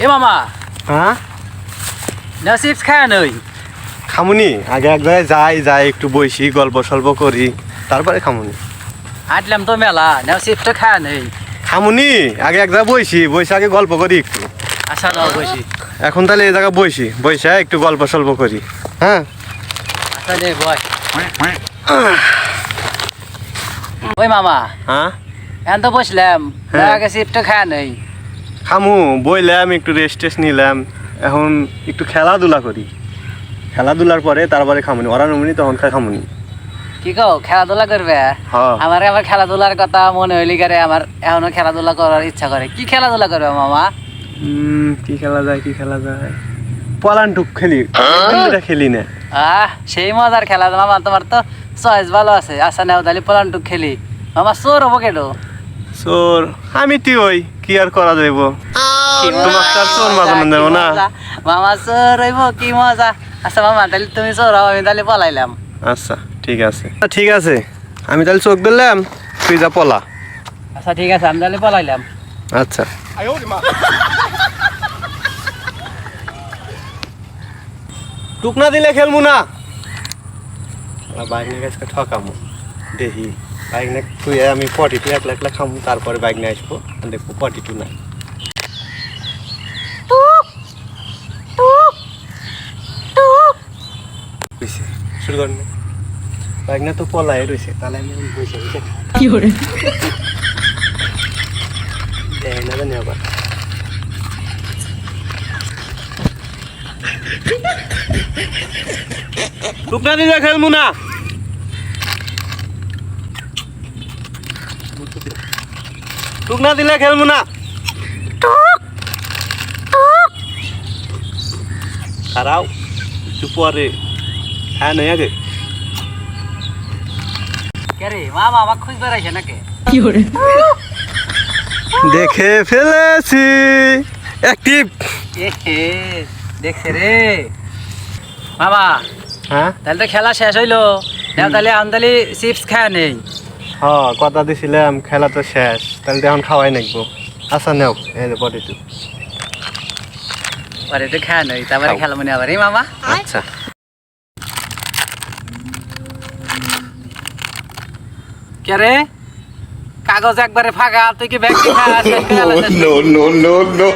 এ মামা হ্যাঁ না চিপস খায় নই খামুনি আগে এক জায়গায় যাই একটু বসি গল্প সল্প করি তারপরে খামুনি হাঁটলাম তো মেলা না চিপসটা খায় নই খামুনি আগে এক জায়গায় বসে আগে গল্প করি একটু আচ্ছা দাও বসি এখন তাহলে এই জায়গায় বসে একটু গল্প সল্প করি হ্যাঁ আচ্ছা নে বয় ওই মামা হ্যাঁ এখন তো বসলাম হ্যাঁ। আগে চিপসটা খায় নই খামু বইলাম একটু রেস্ট টেস্ট নিলাম এখন একটু খেলাধুলা করি খেলাধুলার পরে তারপরে খামুনি ওরা নমুনি তখন খামুনি কি কও খেলাধুলা করবে হ্যাঁ আমার আবার খেলাধুলার কথা মনে হইলি করে আমার এখনো খেলাধুলা করার ইচ্ছা করে কি খেলাধুলা করবে মামা কি খেলা যায় পলান টুক খেলি খেলি না সেই মজার খেলা মামা তোমার তো চয়েস ভালো আছে আচ্ছা নেও তাহলে পলান্টুক খেলি মামা চোর হবো কেন চোর আমি তুই ওই কি আর করা যাইব তোমার তো আর চোর মাজানো যাবো না মামা চোর হইব কি মজা আচ্ছা মামা তাহলে তুমি চোর হও আমি তাহলে পলাইলাম আচ্ছা ঠিক আছে আমি তাহলে চোখ দিলাম তুই যা পলা আচ্ছা ঠিক আছে আমি তাহলে পলাইলাম আচ্ছা টুক না দিলে খেলবো না বাইক নিয়ে গেছে ঠকামো দেখি বাইক না তুই আমি পটি টু একলা একলা খামু তারপরে বাইক নিয়ে আসবো দেখবো পটি টু না শুরু কর না বাইক না তো পলাই রয়েছে তাহলে আমি বসে বসে কি করে দেয় না জানি আবার টুকনা দিলে খেলবো না টুকনা দিলে খেলবো না খারাও একটু পরে হ্যাঁ নয় আগে কে রে মামা আমাকে খুঁজ বেড়াইছে নাকি কি করে দেখে ফেলেছি অ্যাক্টিভ দেখছে রে মামা হ্যাঁ তাহলে তো খেলা শেষ হইলো নাও তাহলে আমি তাহলে চিপস খায় নেই হ্যাঁ কথা দিছিলাম খেলা তো শেষ তাহলে তো এখন খাওয়াই নাকবো আচ্ছা নেও এই যে পটি টু পরে তো খায় নেই তারপরে খেলা মনে আবার এই মামা আচ্ছা কে রে কাগজ একবারে ফাঁকা তুই কি ব্যাগ খাস no no no no